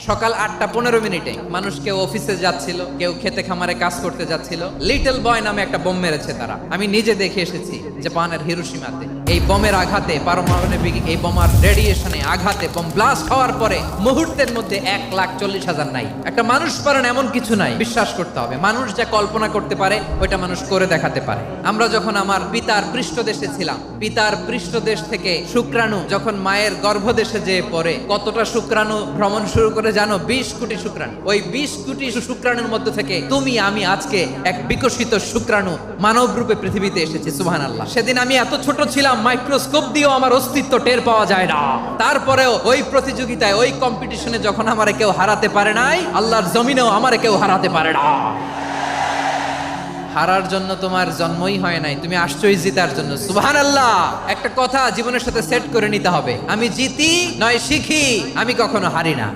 সকাল 8:15 মানুষ কেউ অফিসে যাচ্ছিল, কেউ খেতে খামারে কাজ করতে যাচ্ছিল। লিটল বয় নামে একটা বোম মেরেছে তারা। আমি নিজে দেখে এসেছি জাপানের হিরোশিমাতে। এই বোমের আঘাতে, পারমাণবিক এই বোমার রেডিয়েশনে আঘাতে, বোম ব্লাস্ট হওয়ার পরে মুহূর্তের মধ্যে 1,40,000 নাই। একটা মানুষ পারেন এমন কিছু নাই, বিশ্বাস করতে হবে। মানুষ যা কল্পনা করতে পারে ওইটা মানুষ করে দেখাতে পারে। আমরা যখন আমার পিতার পৃষ্ঠদেশে ছিলাম, পিতার পৃষ্ঠদেশ থেকে শুক্রাণু যখন মায়ের গর্ভদেশে যেয়ে পড়ে, কতটা শুক্রাণু ভ্রমণ শুরু করে জানো? 20 কোটি শুক্রাণু। ওই 20 কোটি শুক্রাণুর মধ্যে থেকে তুমি আমি আজকে এক বিকশিত শুক্রাণু মানব রূপে পৃথিবীতে এসেছি। সুবহানাল্লাহ। সেদিন আমি এত ছোট ছিলাম, মাইক্রোস্কোপ দিয়েও আমার অস্তিত্ব টের পাওয়া যায় না। তারপরেও ওই প্রতিযোগিতায়, ওই কম্পিটিশনে যখন আমারে কেউ হারাতে পারে নাই, আল্লাহর জমিনেও আমারে কেউ হারাতে পারে না। হারার জন্য তোমার জন্মই হয় নাই, তুমি আসছোই জিতার জন্য। সুবহানাল্লাহ। একটা কথা জীবনের সাথে সেট করে নিতে হবে, আমি জিতি নয় শিখি, আমি কখনো হারি না।